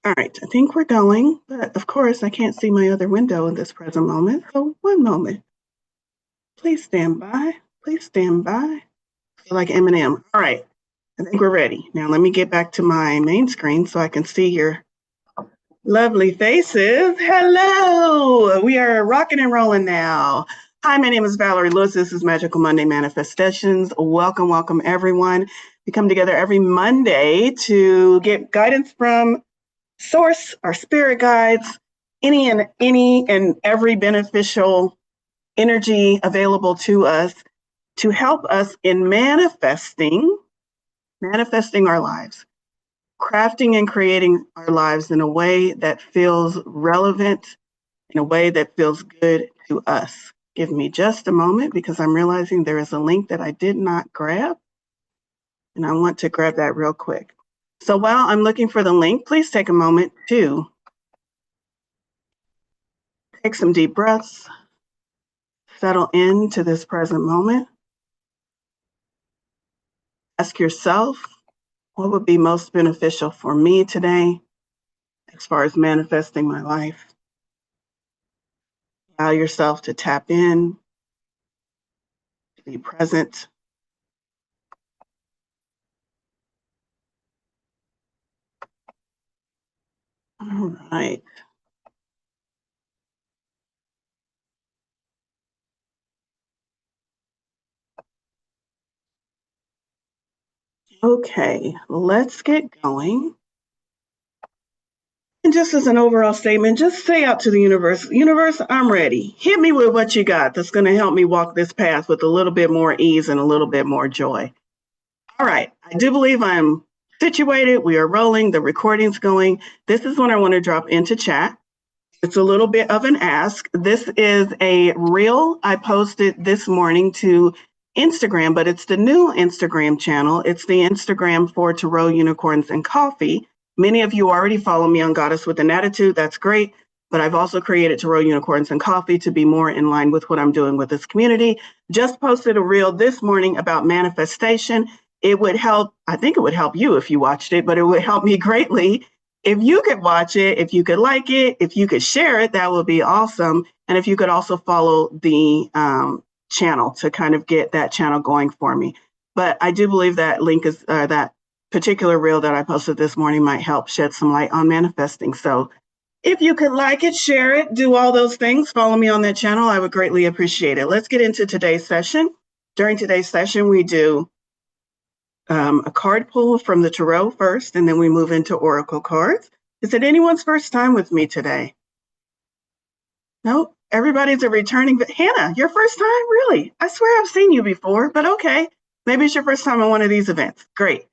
All right, I think we're going, but of course I can't see my other window in this present moment. So one moment. Please stand by. Please stand by. I feel like Eminem. All right, I think we're ready. Now let me get back to my main screen so I can see your lovely faces. Hello. We are rocking and rolling now. Hi, my name is Valorie Lewis. This is Magical Monday Manifestations. Welcome, welcome everyone. We come together every Monday to get guidance from source, our spirit guides, any and every beneficial energy available to us to help us in manifesting our lives, crafting and creating our lives in a way that feels relevant, in a way that feels good to us. Give me just a moment because I'm realizing there is a link that I did not grab, and I want to grab that real quick. So while I'm looking for the link, please take a moment to take some deep breaths, settle into this present moment. Ask yourself, what would be most beneficial for me today as far as manifesting my life? Allow yourself to tap in, to be present. All right. Okay, let's get going. And just as an overall statement, just say out to the universe, I'm ready. Hit me with what you got that's going to help me walk this path with a little bit more ease and a little bit more joy. All right, I do believe I'm situated. We are rolling, the recording's going. This is when I want to drop into chat. It's a little bit of an ask. This is a reel I posted this morning to Instagram, but it's the new Instagram channel. It's the Instagram for Tarot Unicorns and Coffee. Many of you already follow me on Goddess with an Attitude. That's great. But I've also created Tarot Unicorns and Coffee to be more in line with what I'm doing with this community. Just posted a reel this morning about manifestation. It would help, I think it would help you if you watched it, but it would help me greatly if you could watch it, if you could like it, if you could share it, that would be awesome. And if you could also follow the channel to kind of get that channel going for me. But I do believe that link is that particular reel that I posted this morning might help shed some light on manifesting. So if you could like it, share it, do all those things, follow me on that channel, I would greatly appreciate it. Let's get into today's session. During today's session, we do a card pull from the tarot first, and then we move into oracle cards. Is it anyone's first time with me today? No, everybody's a returning. Hannah, your first time? Really? I swear I've seen you before, but okay. Maybe it's your first time on one of these events. Great.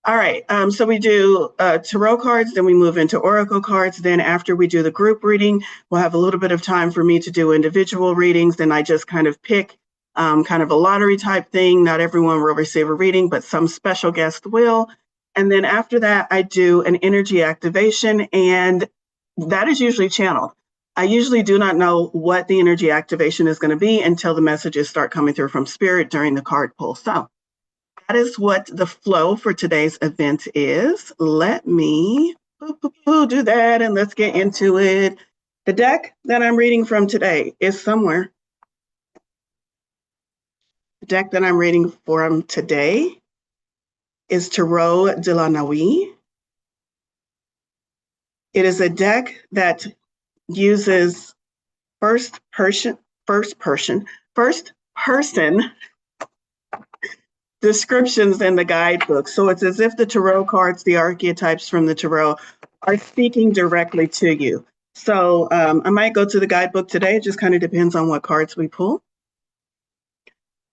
All right, so we do tarot cards, then we move into oracle cards. Then after we do the group reading, we'll have a little bit of time for me to do individual readings. Then I just kind of pick kind of a lottery type thing. Not everyone will receive a reading, but some special guests will. And then after that, I do an energy activation, and that is usually channeled. I usually do not know what the energy activation is going to be until the messages start coming through from spirit during the card pull. So that is what the flow for today's event is. Let me do that and let's get into it. The deck that I'm reading from today is somewhere. The deck that I'm reading from today is Tarot de la Nuit. It is a deck that uses first person descriptions in the guidebook. So it's as if the tarot cards, the archetypes from the tarot, are speaking directly to you. So I might go to the guidebook today. It just kind of depends on what cards we pull.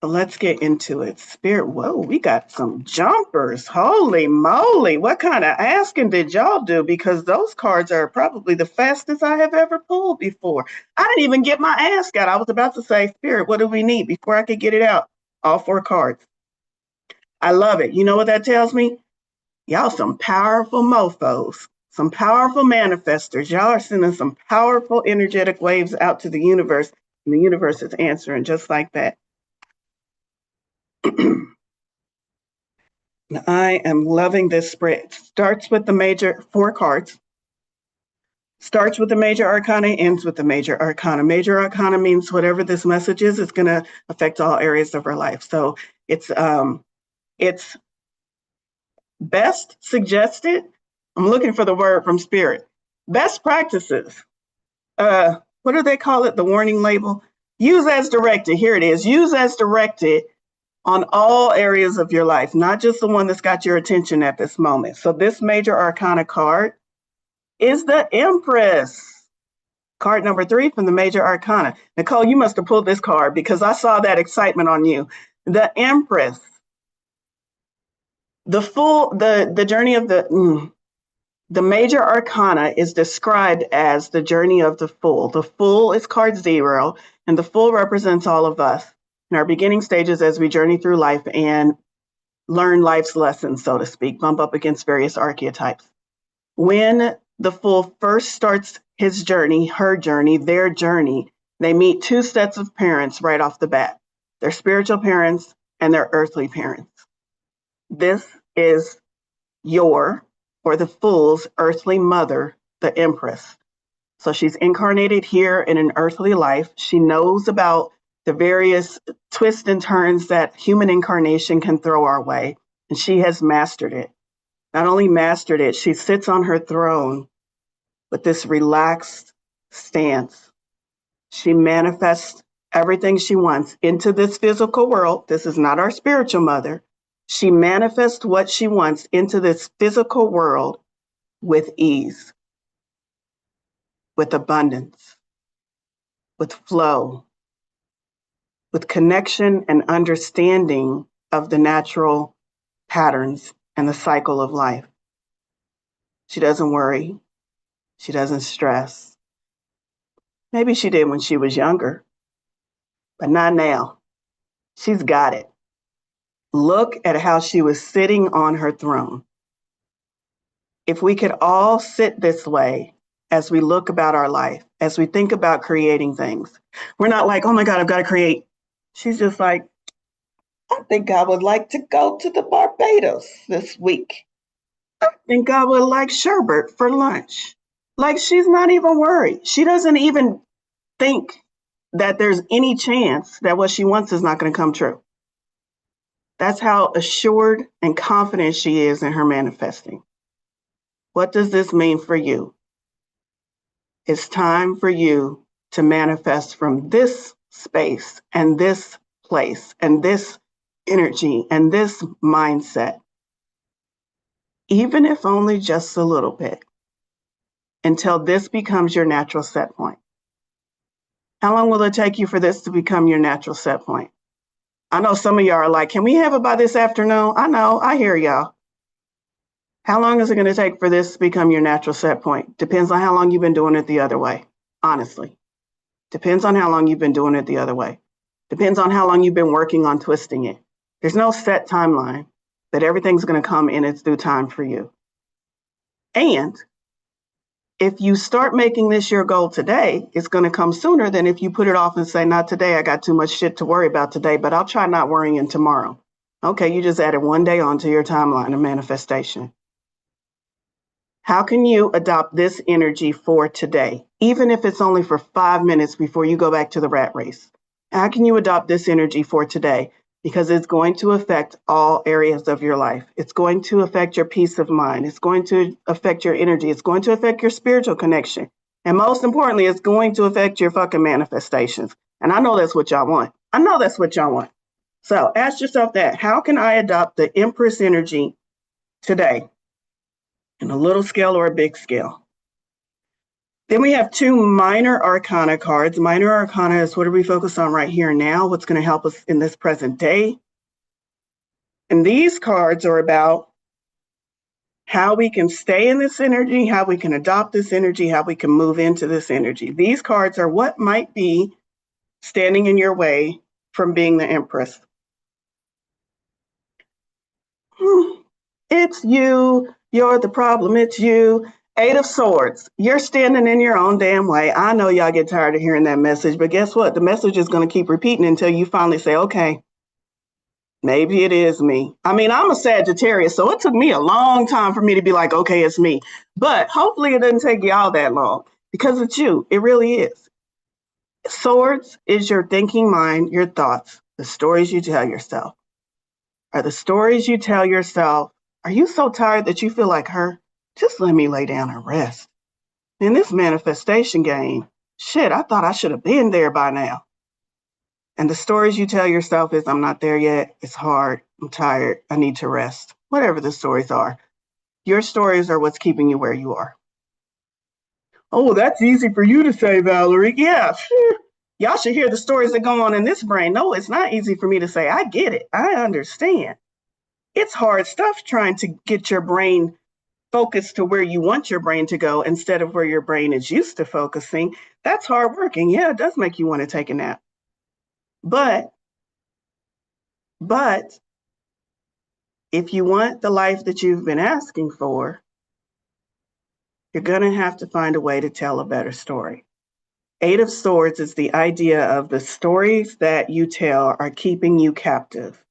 But let's get into it. Spirit, whoa, we got some jumpers. Holy moly. What kind of asking did y'all do? Because those cards are probably the fastest I have ever pulled before. I didn't even get my ask out. I was about to say, Spirit, what do we need? Before I could get it out, all 4 cards. I love it. You know what that tells me? Y'all some powerful mofos, some powerful manifestors. Y'all are sending some powerful energetic waves out to the universe, and the universe is answering just like that. I am loving this spread. It starts with the major 4 cards. Starts with the major arcana, ends with the major arcana. Major arcana means whatever this message is, it's going to affect all areas of our life. So it's best suggested. I'm looking for the word from spirit. Best practices. What do they call it? The warning label. Use as directed. Here it is. Use as directed on all areas of your life, not just the one that's got your attention at this moment. So this major arcana card is the Empress. Card number 3 from the major arcana. Nicole, you must have pulled this card because I saw that excitement on you. The Empress. The journey of the major arcana is described as the journey of the Fool. The Fool is card 0, and the Fool represents all of us in our beginning stages as we journey through life and learn life's lessons, so to speak, bump up against various archetypes. When the Fool first starts his journey, her journey, their journey, they meet 2 sets of parents right off the bat, their spiritual parents and their earthly parents. This is your, or the Fool's earthly mother, the Empress. So she's incarnated here in an earthly life. She knows about the various twists and turns that human incarnation can throw our way, and she has mastered it. Not only mastered it, she sits on her throne with this relaxed stance. She manifests everything she wants into this physical world. This is not our spiritual mother. She manifests what she wants into this physical world with ease, with abundance, with flow, with connection and understanding of the natural patterns and the cycle of life. She doesn't worry. She doesn't stress. Maybe she did when she was younger, but not now. She's got it. Look at how she was sitting on her throne. If we could all sit this way as we look about our life, as we think about creating things, we're not like, oh my God, I've got to create. She's just like, I think I would like to go to the Barbados this week. I think I would like sherbet for lunch. Like, she's not even worried. She doesn't even think that there's any chance that what she wants is not going to come true. That's how assured and confident she is in her manifesting. What does this mean for you? It's time for you to manifest from this space and this place and this energy and this mindset, even if only just a little bit, until this becomes your natural set point. How long will it take you for this to become your natural set point? I know some of y'all are like, can we have it by this afternoon? I know, I hear y'all. How long is it going to take for this to become your natural set point? Depends on how long you've been doing it the other way, honestly. Depends on how long you've been doing it the other way. Depends on how long you've been working on twisting it. There's no set timeline, but everything's going to come in its due time for you. And if you start making this your goal today, it's going to come sooner than if you put it off and say, not today, I got too much shit to worry about today, but I'll try not worrying tomorrow. Okay, you just added one day onto your timeline of manifestation. How can you adopt this energy for today, even if it's only for 5 minutes before you go back to the rat race? How can you adopt this energy for today? Because it's going to affect all areas of your life. It's going to affect your peace of mind. It's going to affect your energy. It's going to affect your spiritual connection. And most importantly, it's going to affect your fucking manifestations. And I know that's what y'all want. I know that's what y'all want. So ask yourself that. How can I adopt the Empress energy today? In a little scale or a big scale. Then we have 2 minor arcana cards. Minor arcana is what are we focused on right here and now? What's going to help us in this present day? And these cards are about how we can stay in this energy, how we can adopt this energy, how we can move into this energy. These cards are what might be standing in your way from being the Empress. It's you. You're the problem. It's you. 8 of Swords. You're standing in your own damn way. I know y'all get tired of hearing that message, but guess what? The message is going to keep repeating until you finally say, okay, Maybe it is me. I mean, I'm a Sagittarius, so it took me a long time for me to be like, okay, it's me. But hopefully it doesn't take y'all that long because it's you. It really is. Swords is your thinking mind, your thoughts, the stories you tell yourself. Are the stories you tell yourself, are you so tired that you feel like her? Just let me lay down and rest. In this manifestation game, shit, I thought I should have been there by now. And the stories you tell yourself is, I'm not there yet. It's hard. I'm tired. I need to rest. Whatever the stories are, your stories are what's keeping you where you are. Oh, that's easy for you to say, Valorie. Yeah, sure. Y'all should hear the stories that go on in this brain. No, it's not easy for me to say. I get it. I understand. It's hard stuff trying to get your brain focused to where you want your brain to go instead of where your brain is used to focusing. That's hard working. Yeah, it does make you want to take a nap. But if you want the life that you've been asking for, you're going to have to find a way to tell a better story. Eight of Swords is the idea of the stories that you tell are keeping you captive.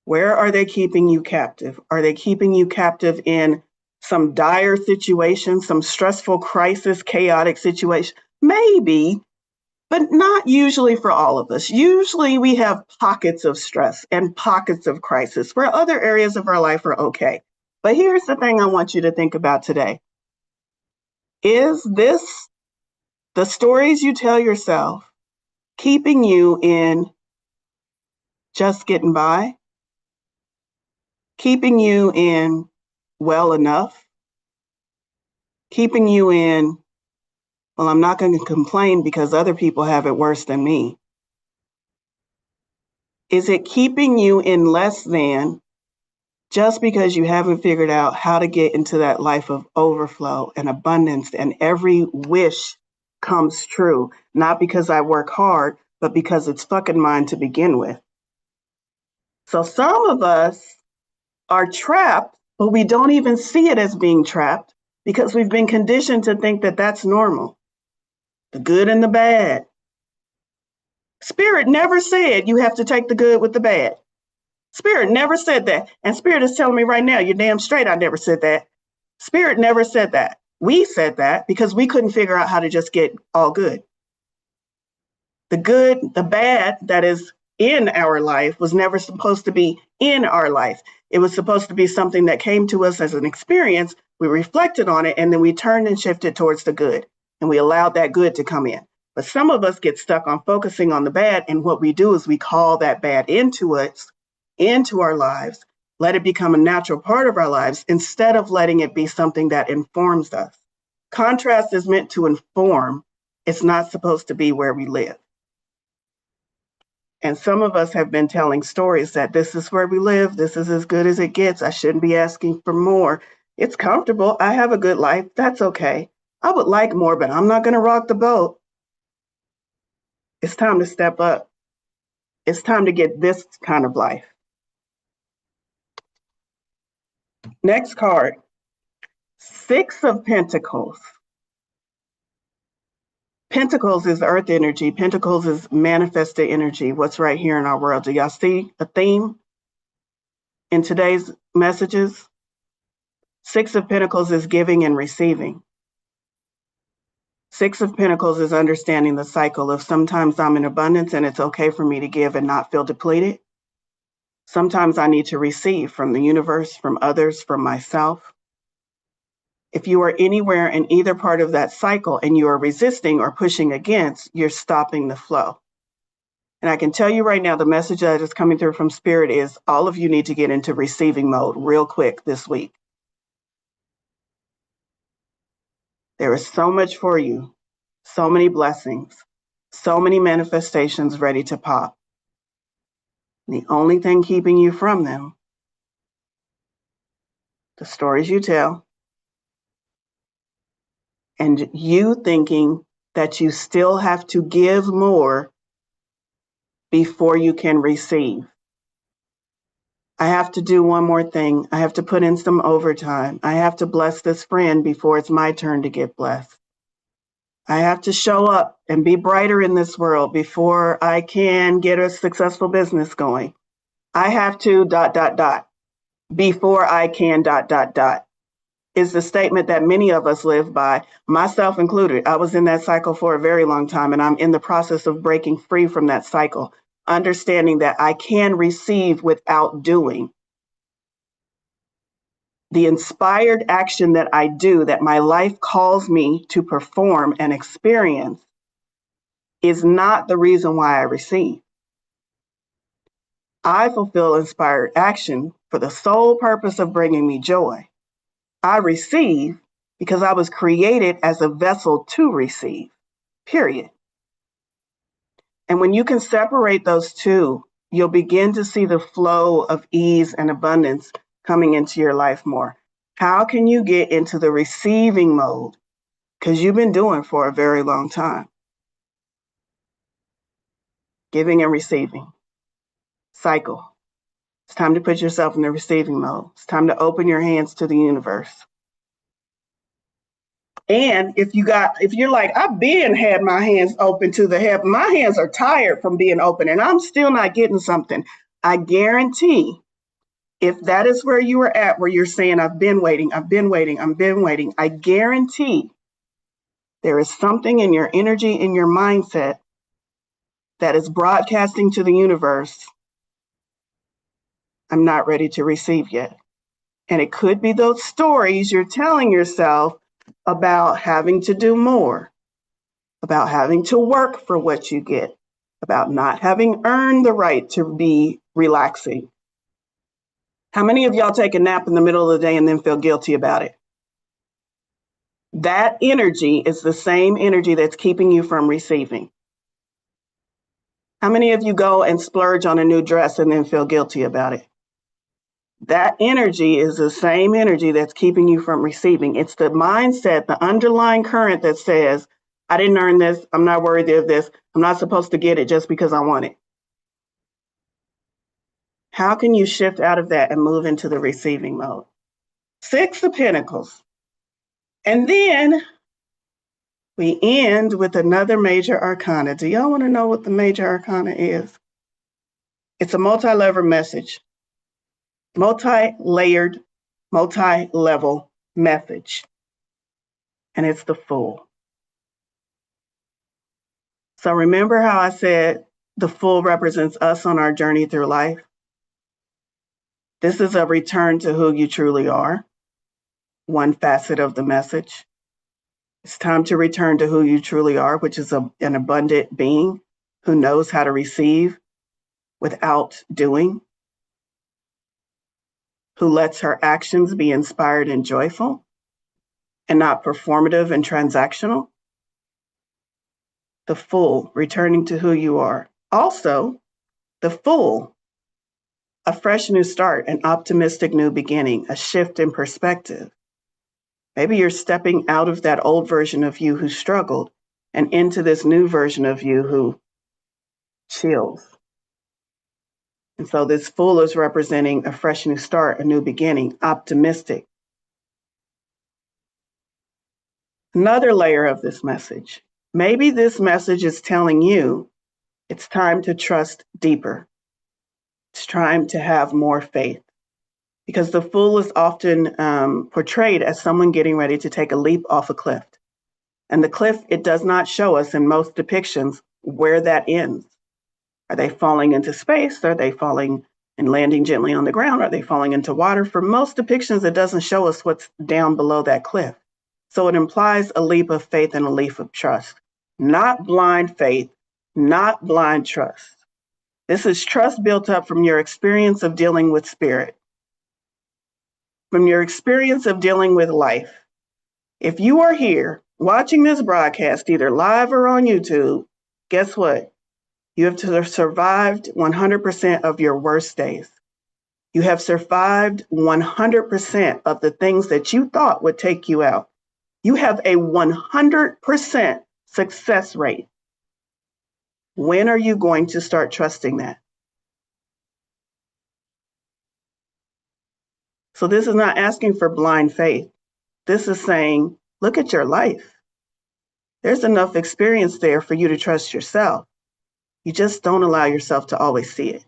Where are they keeping you captive? Are they keeping you captive in some dire situation, some stressful crisis, chaotic situation? Maybe, but not usually for all of us. Usually we have pockets of stress and pockets of crisis where other areas of our life are okay. But here's the thing I want you to think about today. Is this the stories you tell yourself keeping you in just getting by? Keeping you in well enough? Keeping you in, well, I'm not going to complain because other people have it worse than me? Is it keeping you in less than just because you haven't figured out how to get into that life of overflow and abundance and every wish comes true, not because I work hard, but because it's fucking mine to begin with? So some of us are trapped, but we don't even see it as being trapped because we've been conditioned to think that that's normal. The good and the bad. Spirit never said you have to take the good with the bad. Spirit never said that. And Spirit is telling me right now, you're damn straight, I never said that. Spirit never said that. We said that because we couldn't figure out how to just get all good. The good, the bad that is in our life was never supposed to be in our life. It was supposed to be something that came to us as an experience. We reflected on it and then we turned and shifted towards the good. And we allowed that good to come in. But some of us get stuck on focusing on the bad. And what we do is we call that bad into us, into our lives, let it become a natural part of our lives instead of letting it be something that informs us. Contrast is meant to inform. It's not supposed to be where we live. And some of us have been telling stories that this is where we live. This is as good as it gets. I shouldn't be asking for more. It's comfortable. I have a good life. That's okay. I would like more, but I'm not going to rock the boat. It's time to step up. It's time to get this kind of life. Next card, Six of Pentacles. Pentacles is earth energy. Pentacles is manifested energy. What's right here in our world? Do y'all see a theme in today's messages? Six of Pentacles is giving and receiving. Six of Pentacles is understanding the cycle of sometimes I'm in abundance and it's okay for me to give and not feel depleted. Sometimes I need to receive from the universe, from others, from myself. If you are anywhere in either part of that cycle and you are resisting or pushing against, you're stopping the flow. And I can tell you right now, the message that is coming through from Spirit is all of you need to get into receiving mode real quick this week. There is so much for you, so many blessings, so many manifestations ready to pop. The only thing keeping you from them, the stories you tell, and you thinking that you still have to give more before you can receive. I have to do one more thing. I have to put in some overtime. I have to bless this friend before it's my turn to get blessed. I have to show up and be brighter in this world before I can get a successful business going. I have to ... before I can ... is the statement that many of us live by, myself included. I was in that cycle for a very long time, and I'm in the process of breaking free from that cycle, understanding that I can receive without doing. The inspired action that I do, that my life calls me to perform and experience, is not the reason why I receive. I fulfill inspired action for the sole purpose of bringing me joy. I receive because I was created as a vessel to receive, period. And when you can separate those two, you'll begin to see the flow of ease and abundance coming into your life more. How can you get into the receiving mode? Because you've been doing for a very long time. Giving and receiving. Cycle. It's time to put yourself in the receiving mode. It's time to open your hands to the universe. And if you're like, I've been had my hands open to the heaven, my hands are tired from being open and I'm still not getting something. I guarantee if that is where you are at, where you're saying, I've been waiting, I guarantee there is something in your energy, in your mindset that is broadcasting to the universe, I'm not ready to receive yet. And it could be those stories you're telling yourself about having to do more, about having to work for what you get, about not having earned the right to be relaxing. How many of y'all take a nap in the middle of the day and then feel guilty about it? That energy is the same energy that's keeping you from receiving. How many of you go and splurge on a new dress and then feel guilty about it? That energy is the same energy that's keeping you from receiving. It's the mindset, the underlying current that says, I didn't earn this, I'm not worthy of this, I'm not supposed to get it just because I want it. How can you shift out of that and move into the receiving mode? 6 of Pentacles. And then we end with another major arcana. Do y'all want to know what the major arcana is? It's a multi-level message, multi-layered, multi-level message. And it's the Fool. So remember how I said the Fool represents us on our journey through life? This is a return to who you truly are, one facet of the message. It's time to return to who you truly are, which is an abundant being who knows how to receive without doing, who lets her actions be inspired and joyful and not performative and transactional. The Fool, returning to who you are. Also, the Fool, a fresh new start, an optimistic new beginning, a shift in perspective. Maybe you're stepping out of that old version of you who struggled and into this new version of you who chills. And so this Fool is representing a fresh new start, a new beginning, optimistic. Another layer of this message. Maybe this message is telling you it's time to trust deeper. It's time to have more faith. Because the Fool is often portrayed as someone getting ready to take a leap off a cliff. And the cliff, it does not show us in most depictions where that ends. Are they falling into space? Are they falling and landing gently on the ground? Are they falling into water? For most depictions, it doesn't show us what's down below that cliff. So it implies a leap of faith and a leap of trust. Not blind faith, not blind trust. This is trust built up from your experience of dealing with spirit, from your experience of dealing with life. If you are here watching this broadcast, either live or on YouTube, guess what? You have survived 100% of your worst days. You have survived 100% of the things that you thought would take you out. You have a 100% success rate. When are you going to start trusting that? So this is not asking for blind faith. This is saying, look at your life. There's enough experience there for you to trust yourself. You just don't allow yourself to always see it.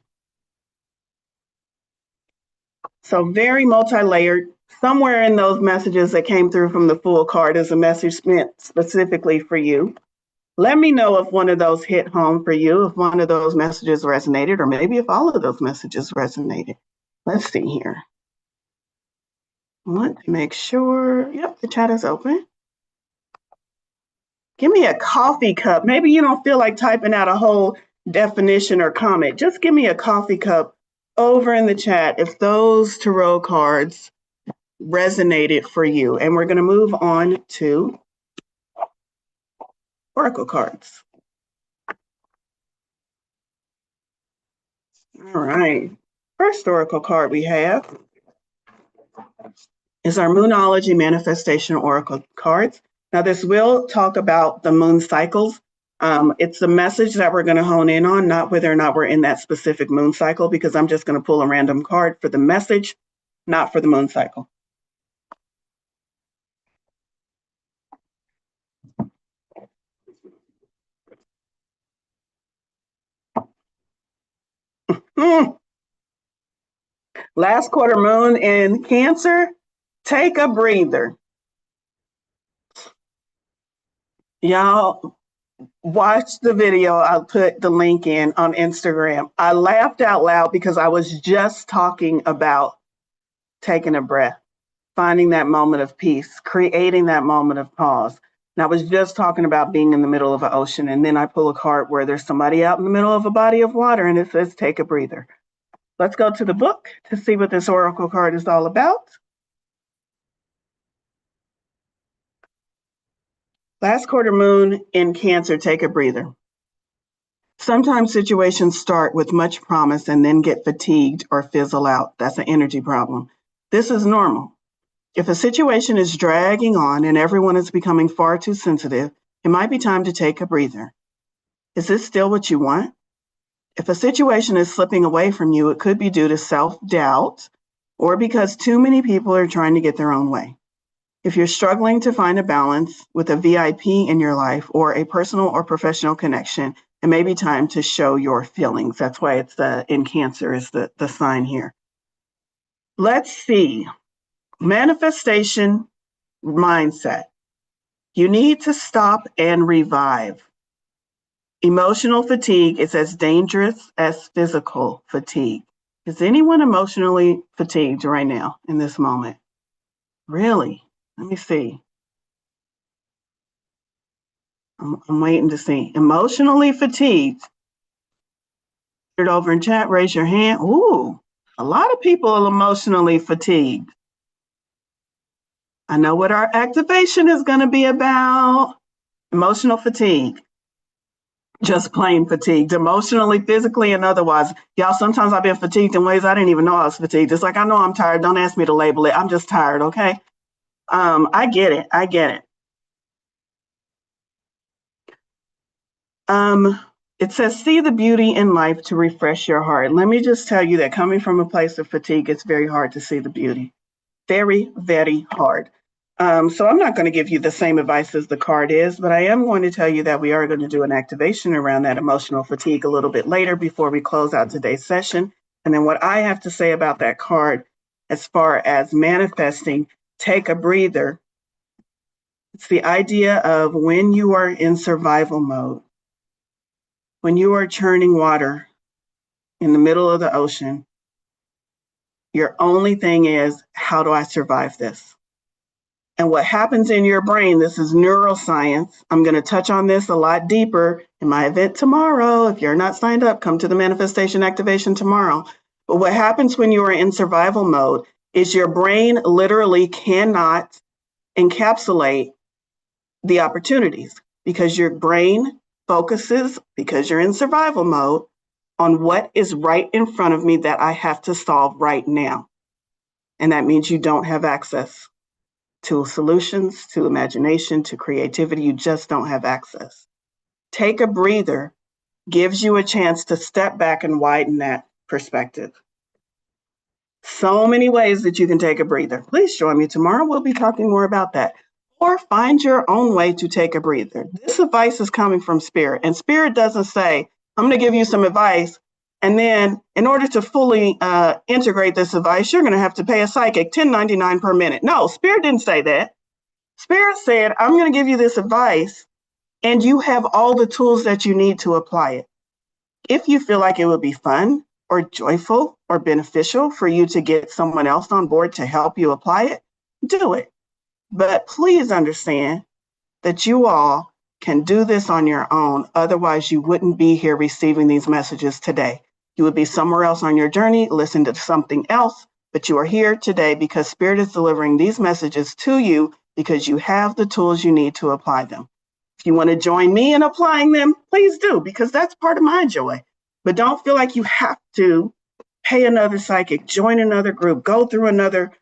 So very multi-layered. Somewhere in those messages that came through from the full card is a message meant specifically for you. Let me know if one of those hit home for you, if one of those messages resonated, or maybe if all of those messages resonated. Let's see here. I want to make sure, yep, the chat is open. Give me a coffee cup. Maybe you don't feel like typing out a whole definition or comment. Just give me a coffee cup over in the chat if those tarot cards resonated for you. And we're going to move on to oracle cards. All right. First oracle card we have is our Moonology Manifestation Oracle cards. Now, this will talk about the moon cycles. It's the message that we're going to hone in on, not whether or not we're in that specific moon cycle, because I'm just going to pull a random card for the message, not for the moon cycle. Last quarter moon in Cancer, take a breather. Y'all watch the video. I'll put the link in on Instagram. I laughed out loud because I was just talking about taking a breath, finding that moment of peace, creating that moment of pause. And I was just talking about being in the middle of an ocean, and then I pull a card where there's somebody out in the middle of a body of water and it says, take a breather. Let's go to the book to see what this oracle card is all about. Last quarter moon in Cancer, take a breather. Sometimes situations start with much promise and then get fatigued or fizzle out. That's an energy problem. This is normal. If a situation is dragging on and everyone is becoming far too sensitive, it might be time to take a breather. Is this still what you want? If a situation is slipping away from you, it could be due to self-doubt or because too many people are trying to get their own way. If you're struggling to find a balance with a VIP in your life or a personal or professional connection, it may be time to show your feelings. That's why it's in Cancer is the sign here. Let's see. Manifestation mindset. You need to stop and revive. Emotional fatigue is as dangerous as physical fatigue. Is anyone emotionally fatigued right now in this moment? Really? Let me see. I'm waiting to see. Emotionally fatigued. Put it over in chat, raise your hand. Ooh, a lot of people are emotionally fatigued. I know what our activation is going to be about. Emotional fatigue. Just plain fatigued, emotionally, physically, and otherwise. Y'all, sometimes I've been fatigued in ways I didn't even know I was fatigued. It's like, I know I'm tired. Don't ask me to label it. I'm just tired, okay? I get it. I get it. It says, see the beauty in life to refresh your heart. Let me just tell you that coming from a place of fatigue, it's very hard to see the beauty. Very, very hard. So I'm not going to give you the same advice as the card is, but I am going to tell you that we are going to do an activation around that emotional fatigue a little bit later before we close out today's session. And then what I have to say about that card as far as manifesting, take a breather. It's the idea of when you are in survival mode, when you are churning water in the middle of the ocean, your only thing is, how do I survive this? And what happens in your brain, this is neuroscience. I'm going to touch on this a lot deeper in my event tomorrow. If you're not signed up, come to the manifestation activation tomorrow. But what happens when you are in survival mode is your brain literally cannot encapsulate the opportunities because your brain focuses, because you're in survival mode, on what is right in front of me that I have to solve right now. And that means you don't have access to solutions, to imagination, to creativity. You just don't have access. Take a breather gives you a chance to step back and widen that perspective. So many ways that you can take a breather. Please join me tomorrow. We'll be talking more about that. Or find your own way to take a breather. This advice is coming from Spirit, and Spirit doesn't say, I'm going to give you some advice, And then in order to fully integrate this advice, you're going to have to pay a psychic $10.99 per minute. No, Spirit didn't say that. Spirit said, I'm going to give you this advice and you have all the tools that you need to apply it. If you feel like it would be fun or joyful or beneficial for you to get someone else on board to help you apply it, do it. But please understand that you all can do this on your own. Otherwise, you wouldn't be here receiving these messages today. You would be somewhere else on your journey, listen to something else, but you are here today because Spirit is delivering these messages to you because you have the tools you need to apply them. If you want to join me in applying them, please do, because that's part of my joy. But don't feel like you have to pay another psychic, join another group, go through another.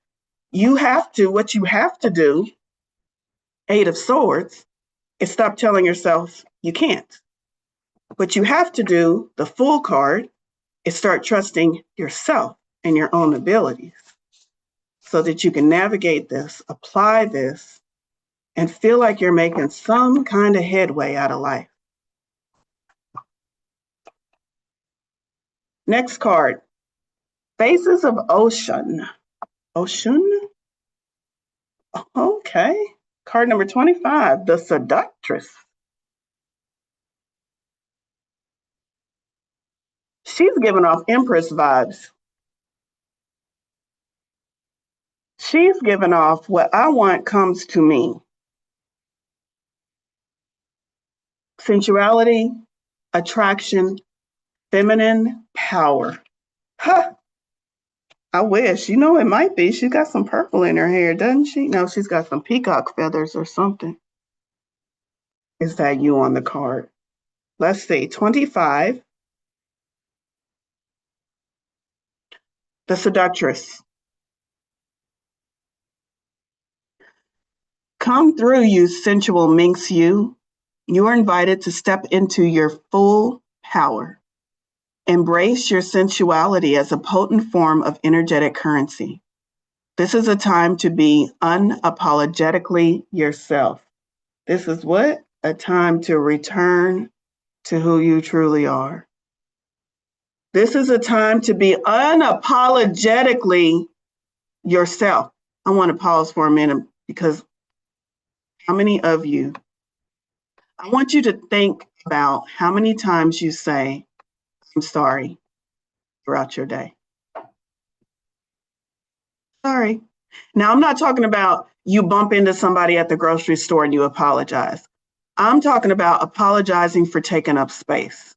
What you have to do, Eight of Swords, is stop telling yourself you can't. What you have to do, the Fool card, is start trusting yourself and your own abilities so that you can navigate this, apply this, and feel like you're making some kind of headway out of life. Next card, Faces of Ocean. Ocean? Okay. Card number 25, the Seductress. She's giving off Empress vibes. She's giving off what I want comes to me. Sensuality, attraction, feminine power. Huh. I wish. You know, it might be. She's got some purple in her hair, doesn't she? No, she's got some peacock feathers or something. Is that you on the card? Let's see. 25. The Seductress. Come through, you sensual minx you. You are invited to step into your full power. Embrace your sensuality as a potent form of energetic currency. This is a time to be unapologetically yourself. This is what? A time to return to who you truly are. This is a time to be unapologetically yourself. I want to pause for a minute because how many of you, I want you to think about how many times you say, I'm sorry throughout your day. Sorry. Now, I'm not talking about you bump into somebody at the grocery store and you apologize. I'm talking about apologizing for taking up space.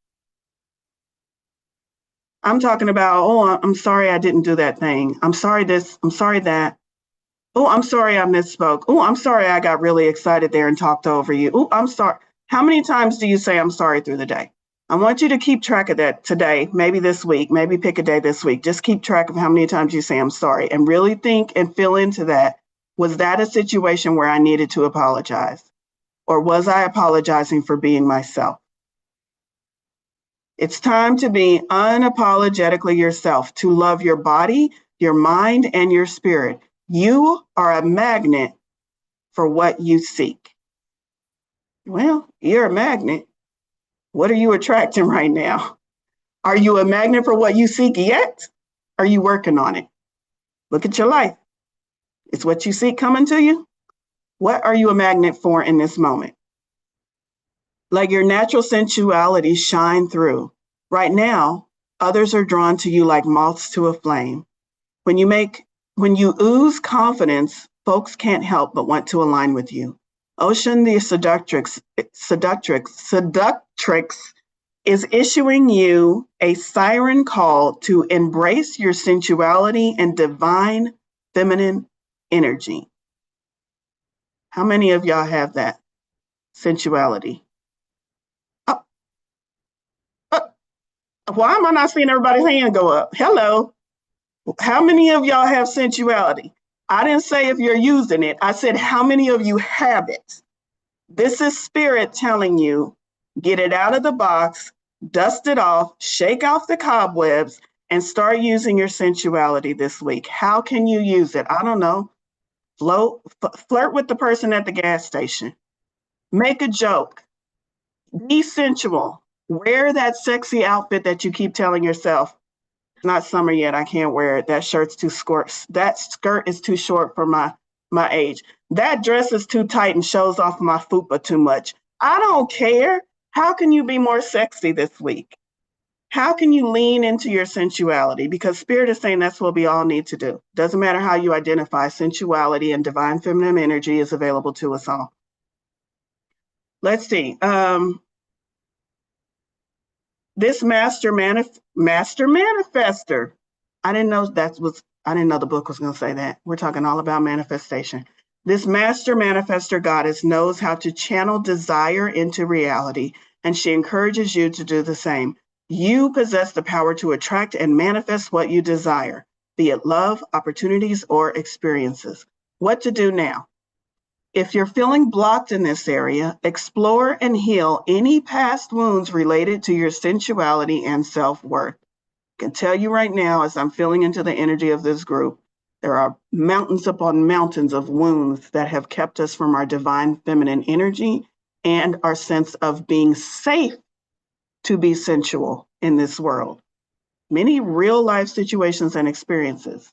I'm talking about, oh, I'm sorry I didn't do that thing. I'm sorry this, I'm sorry that. Oh, I'm sorry I misspoke. Oh, I'm sorry I got really excited there and talked over you. Oh, I'm sorry. How many times do you say I'm sorry through the day? I want you to keep track of that today, maybe this week, maybe pick a day this week. Just keep track of how many times you say I'm sorry and really think and feel into that. Was that a situation where I needed to apologize? Or was I apologizing for being myself? It's time to be unapologetically yourself, to love your body, your mind, and your spirit. You are a magnet for what you seek. Well, you're a magnet. What are you attracting right now? Are you a magnet for what you seek yet? Are you working on it? Look at your life. Is what you seek coming to you? What are you a magnet for in this moment? Let your natural sensuality shine through. Right now, others are drawn to you like moths to a flame. When you ooze confidence, folks can't help but want to align with you. Ocean the seductrix is issuing you a siren call to embrace your sensuality and divine feminine energy. How many of y'all have that sensuality? Why am I not seeing everybody's hand go up? Hello. How many of y'all have sensuality? I didn't say if you're using it. I said, how many of you have it? This is Spirit telling you, get it out of the box, dust it off, shake off the cobwebs, and start using your sensuality this week. How can you use it? I don't know. Flirt with the person at the gas station. Make a joke. Be sensual. Wear that sexy outfit that you keep telling yourself, it's not summer yet, I can't wear it. That shirt's too short. That skirt is too short for my age. That dress is too tight and shows off my fupa too much. I don't care. How can you be more sexy this week? How can you lean into your sensuality? Because Spirit is saying that's what we all need to do. Doesn't matter how you identify, sensuality and divine feminine energy is available to us all. Let's see. This master manifester. I didn't know the book was going to say that. We're talking all about manifestation. This master manifester goddess knows how to channel desire into reality, and she encourages you to do the same. You possess the power to attract and manifest what you desire, be it love, opportunities, or experiences. What to do now? If you're feeling blocked in this area, explore and heal any past wounds related to your sensuality and self-worth. I can tell you right now, as I'm feeling into the energy of this group, there are mountains upon mountains of wounds that have kept us from our divine feminine energy and our sense of being safe to be sensual in this world. Many real life situations and experiences.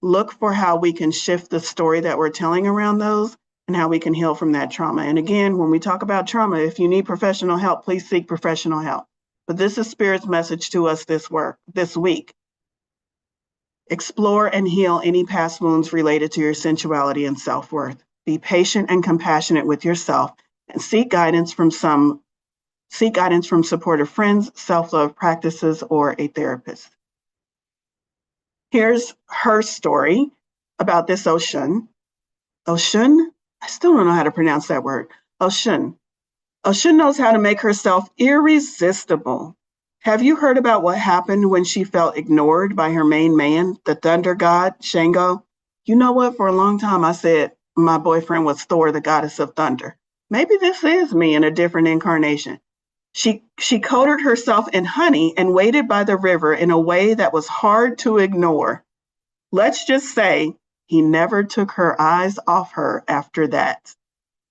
Look for how we can shift the story that we're telling around those and how we can heal from that trauma. And again, when we talk about trauma, if you need professional help, please seek professional help. But this is Spirit's message to us this week. Explore and heal any past wounds related to your sensuality and self-worth. Be patient and compassionate with yourself and seek guidance from supportive friends, self-love practices, or a therapist. Here's her story about this Oshun. Oshun? I still don't know how to pronounce that word. Oshun. Oshun knows how to make herself irresistible. Have you heard about what happened when she felt ignored by her main man, the thunder god, Shango? You know what? For a long time, I said my boyfriend was Thor, the goddess of thunder. Maybe this is me in a different incarnation. She coated herself in honey and waited by the river in a way that was hard to ignore. Let's just say he never took her eyes off her after that.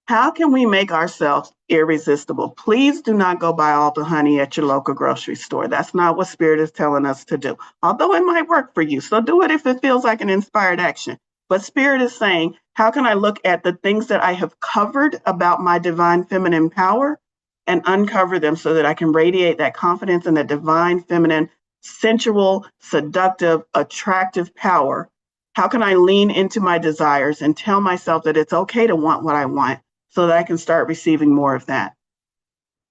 How can we make ourselves irresistible? Please do not go buy all the honey at your local grocery store. That's not what Spirit is telling us to do, although it might work for you. So do it if it feels like an inspired action. But Spirit is saying, how can I look at the things that I have covered about my divine feminine power and uncover them so that I can radiate that confidence and that divine feminine, sensual, seductive, attractive power? How can I lean into my desires and tell myself that it's okay to want what I want so that I can start receiving more of that?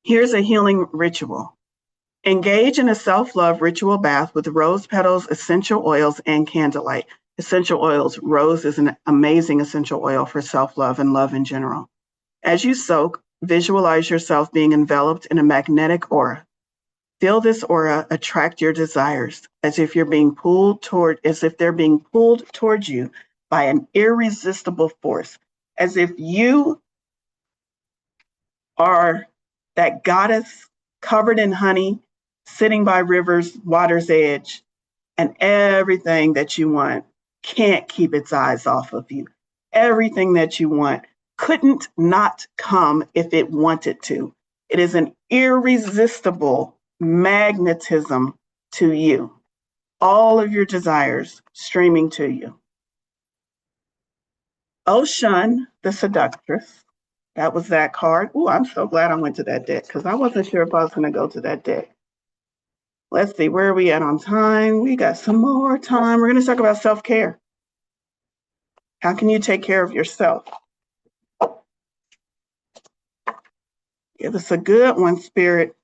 Here's a healing ritual. Engage in a self-love ritual bath with rose petals, essential oils, and candlelight. Essential oils, rose is an amazing essential oil for self-love and love in general. As you soak, visualize yourself being enveloped in a magnetic aura. Feel this aura attract your desires as if they're being pulled towards you by an irresistible force, as if you are that goddess covered in honey, sitting by rivers, water's edge, and everything that you want can't keep its eyes off of you. Everything that you want couldn't not come if it wanted to. It is an irresistible magnetism to you. All of your desires streaming to you. Oshun, the seductress. That was that card. Oh, I'm so glad I went to that deck because I wasn't sure if I was going to go to that deck. Let's see, where are we at on time? We got some more time. We're going to talk about self-care. How can you take care of yourself? Give us a good one, Spirit.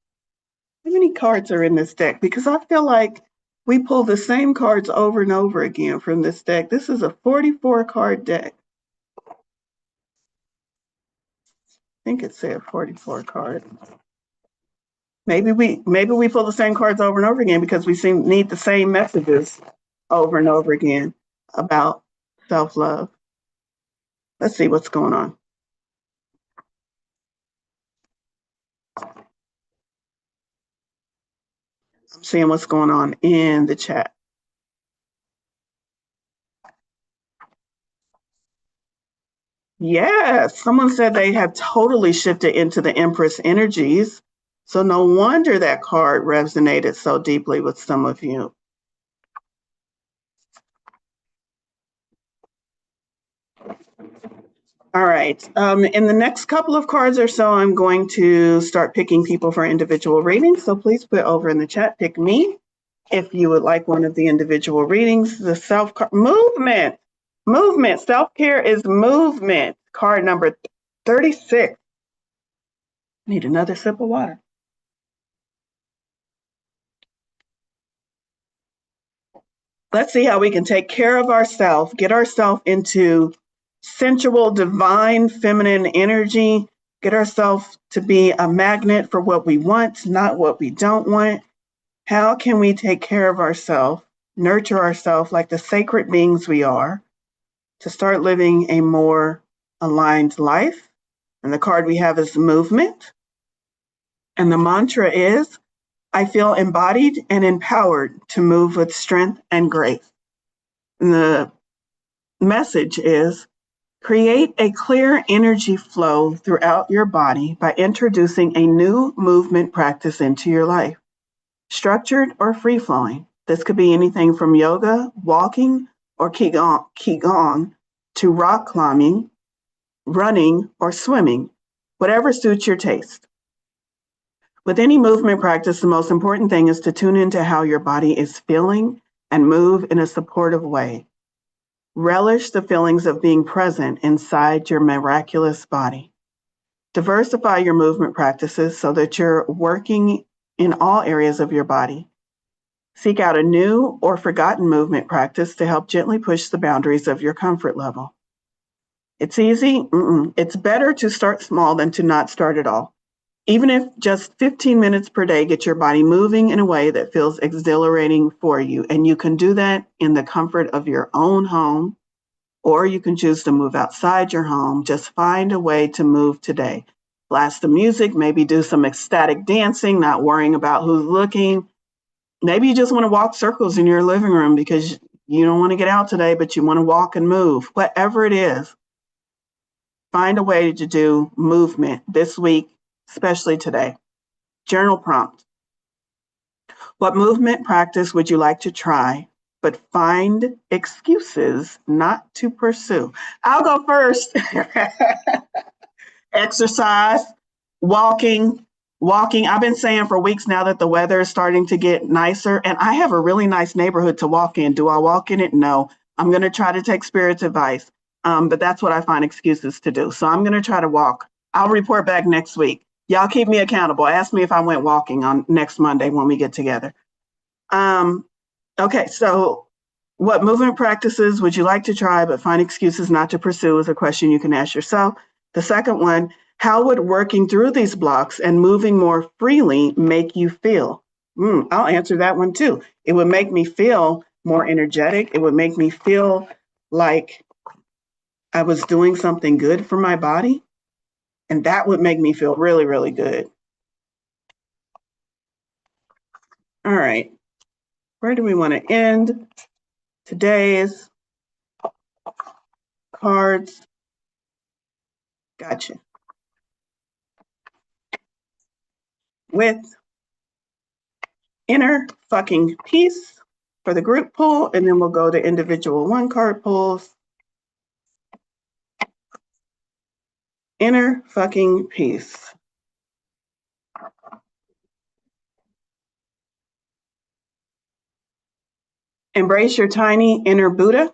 How many cards are in this deck? Because I feel like we pull the same cards over and over again from this deck. This is a 44 card deck. I think it said 44 cards. Maybe we pull the same cards over and over again because we need the same messages over and over again about self-love. Let's see what's going on. I'm seeing what's going on in the chat. Yes, someone said they have totally shifted into the Empress energies. So no wonder that card resonated so deeply with some of you. All right. In the next couple of cards or so, I'm going to start picking people for individual readings. So please put over in the chat, pick me if you would like one of the individual readings. The movement. Self-care is movement. Card number 36. Need another sip of water. Let's see how we can take care of ourselves, get ourselves into sensual, divine, feminine energy, get ourselves to be a magnet for what we want, not what we don't want. How can we take care of ourselves, nurture ourselves like the sacred beings we are, to start living a more aligned life? And the card we have is movement. And the mantra is, I feel embodied and empowered to move with strength and grace. And the message is, create a clear energy flow throughout your body by introducing a new movement practice into your life, structured or free-flowing. This could be anything from yoga, walking, or qigong to rock climbing, running, or swimming, whatever suits your taste. With any movement practice, the most important thing is to tune into how your body is feeling and move in a supportive way. Relish the feelings of being present inside your miraculous body. Diversify your movement practices so that you're working in all areas of your body. Seek out a new or forgotten movement practice to help gently push the boundaries of your comfort level. It's easy? It's better to start small than to not start at all. Even if just 15 minutes per day gets your body moving in a way that feels exhilarating for you. And you can do that in the comfort of your own home, or you can choose to move outside your home. Just find a way to move today. Blast the music, maybe do some ecstatic dancing, not worrying about who's looking. Maybe you just want to walk circles in your living room because you don't want to get out today, but you want to walk and move. Whatever it is, find a way to do movement this week, especially today. Journal prompt. What movement practice would you like to try, but find excuses not to pursue? I'll go first. Exercise, walking. I've been saying for weeks now that the weather is starting to get nicer, and I have a really nice neighborhood to walk in. Do I walk in it? No. I'm going to try to take Spirit's advice, but that's what I find excuses to do. So I'm going to try to walk. I'll report back next week. Y'all keep me accountable. Ask me if I went walking on next Monday when we get together. Okay, so what movement practices would you like to try but find excuses not to pursue is a question you can ask yourself. The second one, how would working through these blocks and moving more freely make you feel? I'll answer that one too. It would make me feel more energetic. It would make me feel like I was doing something good for my body. And that would make me feel really, really good. All right. Where do we want to end today's cards? Gotcha. With inner fucking peace for the group pull, and then we'll go to individual one card pulls. Inner fucking peace. Embrace your tiny inner Buddha.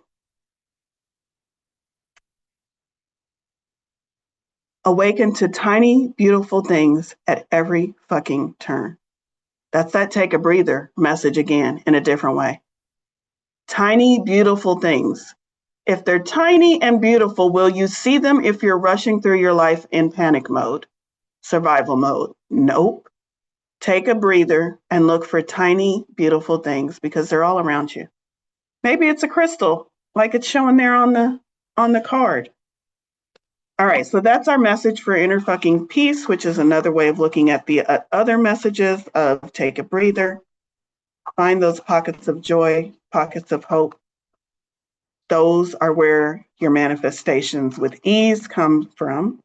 Awaken to tiny, beautiful things at every fucking turn. That's that take a breather message again in a different way. Tiny, beautiful things. If they're tiny and beautiful, will you see them if you're rushing through your life in panic mode, survival mode? Nope. Take a breather and look for tiny, beautiful things because they're all around you. Maybe it's a crystal, like it's showing there on the card. All right, so that's our message for inner fucking peace, which is another way of looking at the other messages of take a breather, find those pockets of joy, pockets of hope. Those are where your manifestations with ease come from.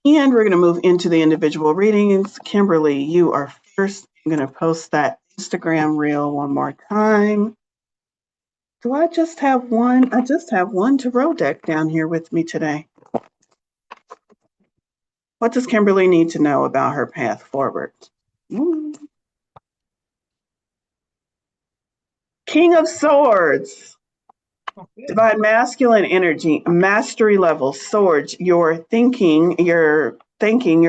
And we're going to move into the individual readings. Kimberly, you are first. I'm going to post that Instagram reel one more time. Do I just have one? I just have one tarot deck down here with me today. What does Kimberly need to know about her path forward? King of Swords. Divine masculine energy, mastery level, swords, your thinking, your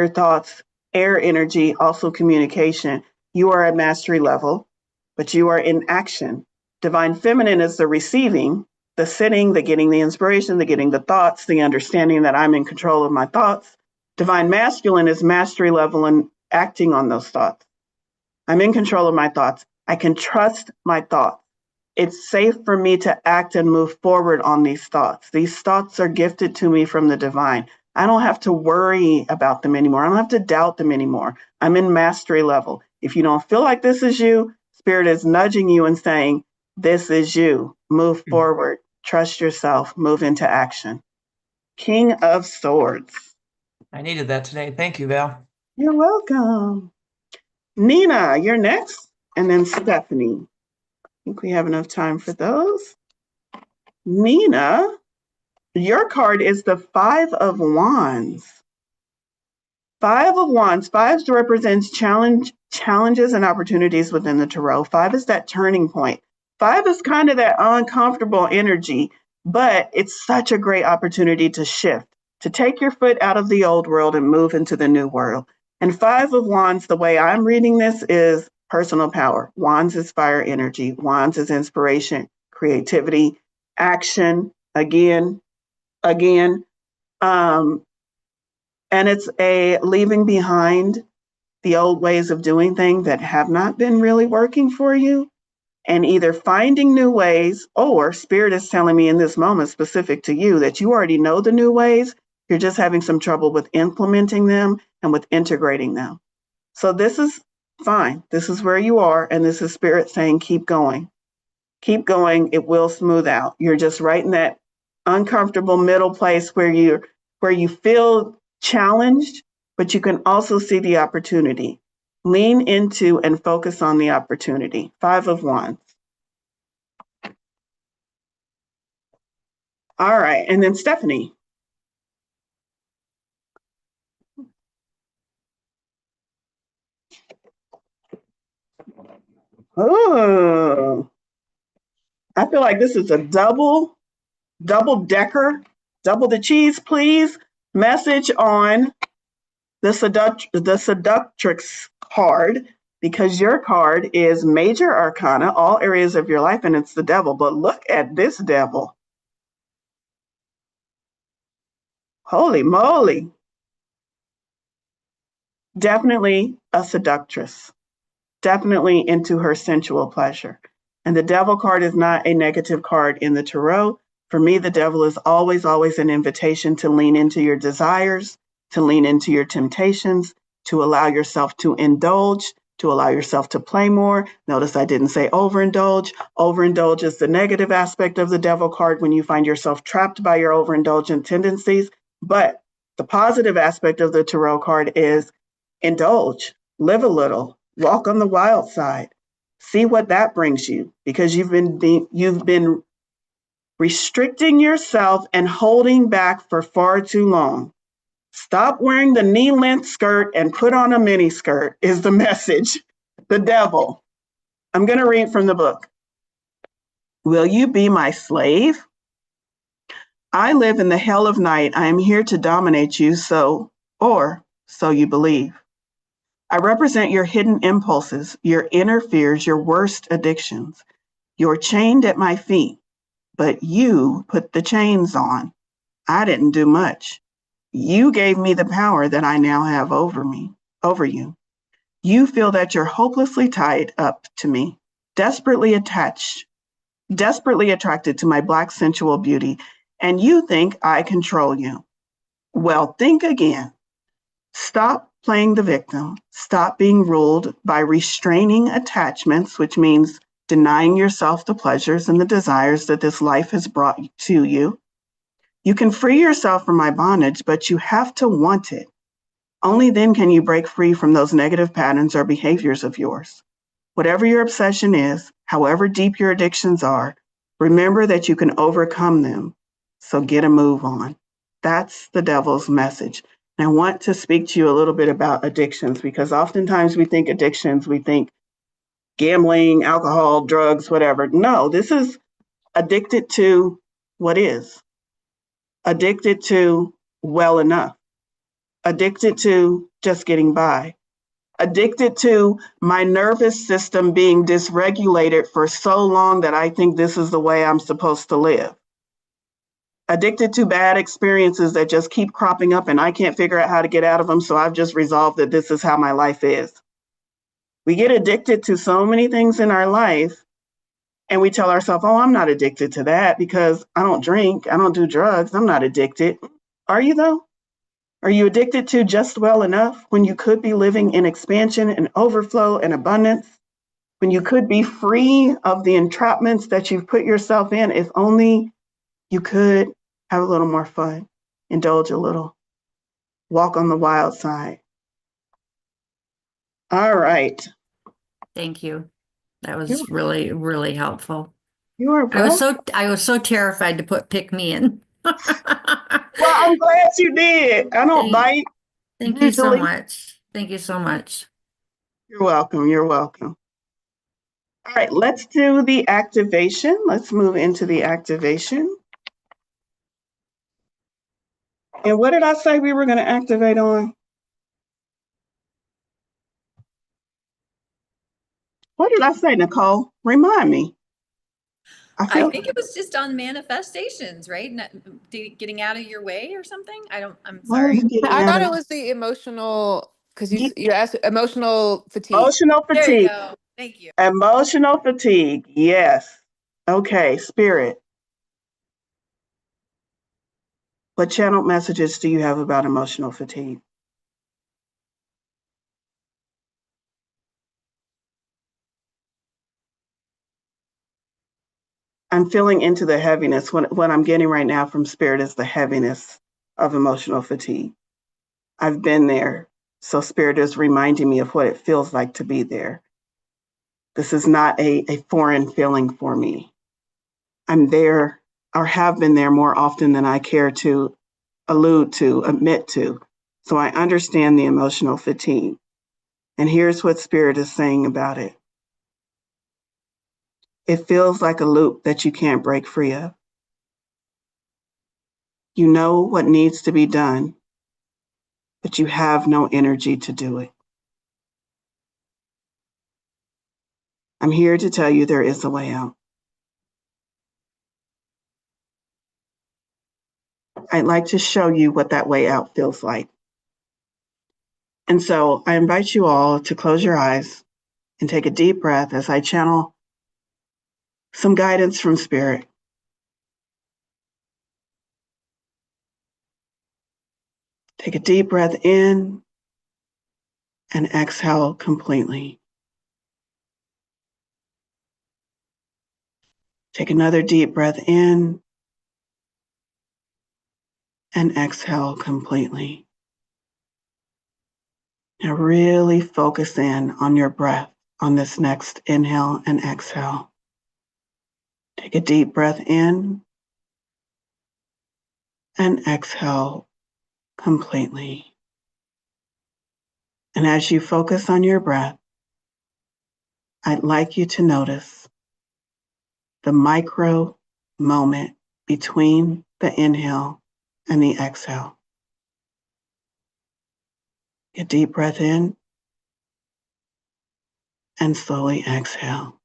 thoughts, air energy, also communication. You are at mastery level, but you are in action. Divine feminine is the receiving, the sitting, the getting the inspiration, the getting the thoughts, the understanding that I'm in control of my thoughts. Divine masculine is mastery level and acting on those thoughts. I'm in control of my thoughts. I can trust my thoughts. It's safe for me to act and move forward on these thoughts. These thoughts are gifted to me from the divine. I don't have to worry about them anymore. I don't have to doubt them anymore. I'm in mastery level. If you don't feel like this is you, Spirit is nudging you and saying, this is you. Move forward. Trust yourself. Move into action. King of Swords. I needed that today. Thank you, Val. You're welcome. Nina, you're next. And then Stephanie. I think we have enough time for those. Nina, your card is the Five of Wands. Five of Wands. Fives represents challenges and opportunities within the tarot. Five is that turning point. Five is kind of that uncomfortable energy, but it's such a great opportunity to shift, to take your foot out of the old world and move into the new world. And Five of Wands, the way I'm reading this, is personal power. Wands is fire energy. Wands is inspiration, creativity, action, again. And it's a leaving behind the old ways of doing things that have not been really working for you, and either finding new ways, or Spirit is telling me in this moment specific to you that you already know the new ways. You're just having some trouble with implementing them and with integrating them. So this is fine. This is where you are. And this is Spirit saying, keep going. Keep going. It will smooth out. You're just right in that uncomfortable middle place where you feel challenged, but you can also see the opportunity. Lean into and focus on the opportunity. Five of Wands. All right. And then Stephanie. Oh, I feel like this is a double decker, double the cheese, please. Message on the seductrix card, because your card is major arcana, all areas of your life, and it's the devil. But look at this devil. Holy moly. Definitely a seductress. Definitely into her sensual pleasure. And the devil card is not a negative card in the tarot. For me, the devil is always, always an invitation to lean into your desires, to lean into your temptations, to allow yourself to indulge, to allow yourself to play more. Notice I didn't say overindulge. Overindulge is the negative aspect of the devil card when you find yourself trapped by your overindulgent tendencies. But the positive aspect of the tarot card is indulge, live a little, walk on the wild side. See what that brings you, because you've been restricting yourself and holding back for far too long. Stop wearing the knee-length skirt and put on a mini skirt is the message. The devil. I'm going to read from the book. Will you be my slave? I live in the hell of night. I am here to dominate you, so you believe. I represent your hidden impulses, your inner fears, your worst addictions. You're chained at my feet, but you put the chains on. I didn't do much. You gave me the power that I now have over you. You feel that you're hopelessly tied up to me, desperately attracted to my Black sensual beauty, and you think I control you. Well, think again. Stop playing the victim. Stop being ruled by restraining attachments, which means denying yourself the pleasures and the desires that this life has brought to you. You can free yourself from my bondage, but you have to want it. Only then can you break free from those negative patterns or behaviors of yours. Whatever your obsession is, however deep your addictions are, remember that you can overcome them. So get a move on. That's the devil's message. And I want to speak to you a little bit about addictions, because oftentimes we think addictions, we think gambling, alcohol, drugs, whatever. No, this is addicted to what is, addicted to well enough, addicted to just getting by, addicted to my nervous system being dysregulated for so long that I think this is the way I'm supposed to live. Addicted to bad experiences that just keep cropping up and I can't figure out how to get out of them, so I've just resolved that this is how my life is. We get addicted to so many things in our life and we tell ourselves, oh, I'm not addicted to that because I don't drink, I don't do drugs, I'm not addicted. Are you though? Are you addicted to just well enough when you could be living in expansion and overflow and abundance? When you could be free of the entrapments that you've put yourself in, if only you could have a little more fun, indulge a little, walk on the wild side. All right. Thank you. That You, was really, really helpful. you are welcome. I was so terrified to pick me in. Well, I'm glad you did. I don't bite. Thank you so Usually. much. Thank you so much. You're welcome. You're welcome. All right, let's do the activation. Let's move into the activation. And what did I say we were going to activate on? What did I say, Nicole? Remind me. I think it was just on manifestations, right? Getting out of your way or something. I'm sorry. I thought it was the emotional, because you asked emotional fatigue. Emotional There you fatigue. go. Thank you. Emotional fatigue. Yes. Okay, Spirit. What channel messages do you have about emotional fatigue? I'm feeling into the heaviness. What I'm getting right now from Spirit is the heaviness of emotional fatigue. I've been there. So Spirit is reminding me of what it feels like to be there. This is not a foreign feeling for me. I'm there, or have been there more often than I care to allude to, admit to. So I understand the emotional fatigue. And here's what Spirit is saying about it. It feels like a loop that you can't break free of. You know what needs to be done, but you have no energy to do it. I'm here to tell you there is a way out. I'd like to show you what that way out feels like. And so I invite you all to close your eyes and take a deep breath as I channel some guidance from Spirit. Take a deep breath in and exhale completely. Take another deep breath in and exhale completely. Now really focus in on your breath on this next inhale and exhale. Take a deep breath in and exhale completely. And as you focus on your breath, I'd like you to notice the micro moment between the inhale and the exhale. A deep breath in and slowly exhale.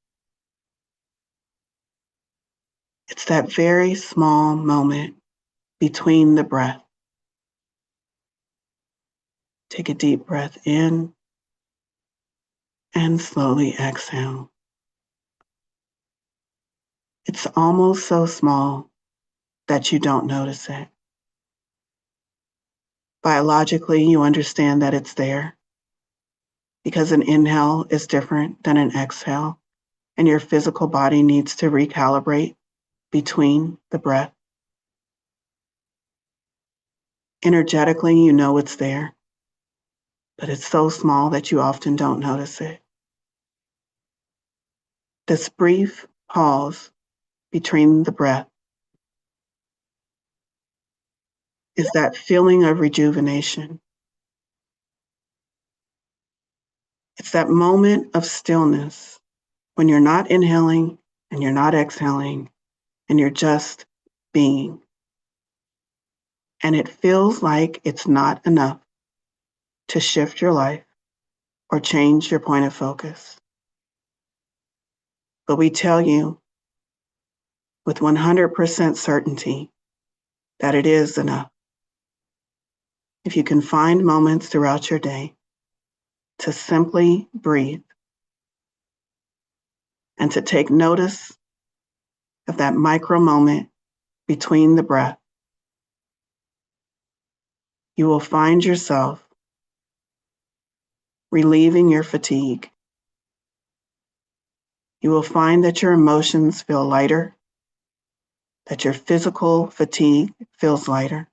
It's that very small moment between the breath. Take a deep breath in and slowly exhale. It's almost so small that you don't notice it. Biologically, you understand that it's there because an inhale is different than an exhale, and your physical body needs to recalibrate between the breath. Energetically, you know it's there. but it's so small that you often don't notice it. This brief pause between the breath is that feeling of rejuvenation. It's that moment of stillness when you're not inhaling and you're not exhaling and you're just being. And it feels like it's not enough to shift your life or change your point of focus. But we tell you with 100% certainty that it is enough. If you can find moments throughout your day to simply breathe and to take notice of that micro moment between the breath, you will find yourself relieving your fatigue. You will find that your emotions feel lighter, that your physical fatigue feels lighter.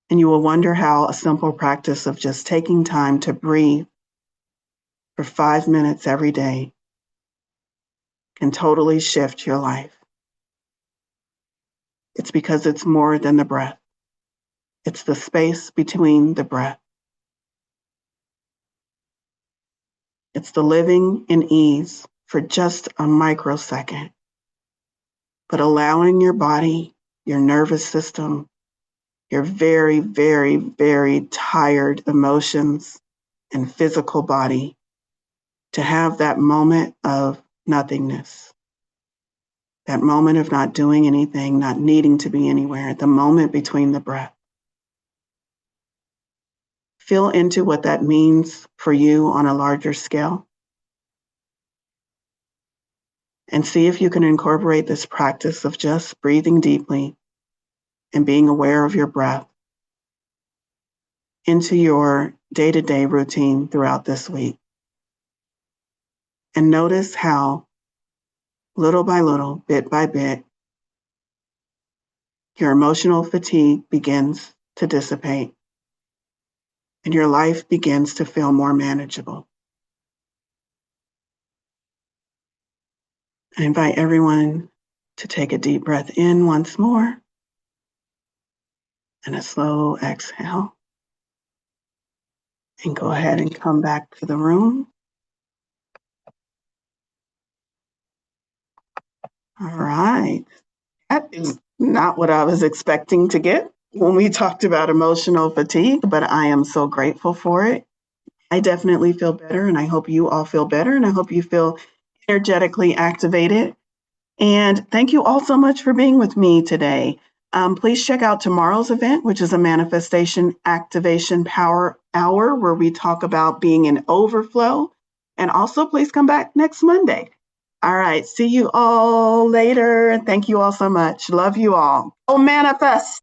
And you will wonder how a simple practice of just taking time to breathe for 5 minutes every day can totally shift your life. It's because it's more than the breath. It's the space between the breath. It's the living in ease for just a microsecond, but allowing your body, your nervous system, your very, very, very tired emotions and physical body to have that moment of nothingness, that moment of not doing anything, not needing to be anywhere, the moment between the breath. Feel into what that means for you on a larger scale. And see if you can incorporate this practice of just breathing deeply and being aware of your breath into your day-to-day routine throughout this week. And notice how, little by little, bit by bit, your emotional fatigue begins to dissipate and your life begins to feel more manageable. I invite everyone to take a deep breath in once more and a slow exhale. And go ahead and come back to the room. All right. That is not what I was expecting to get when we talked about emotional fatigue, but I am so grateful for it. I definitely feel better, and I hope you all feel better, and I hope you feel energetically activated. And thank you all so much for being with me today. Please check out tomorrow's event, which is a manifestation activation power hour, where we talk about being in overflow. And also, please come back next Monday. All right. See you all later. Thank you all so much. Love you all. Oh, manifest.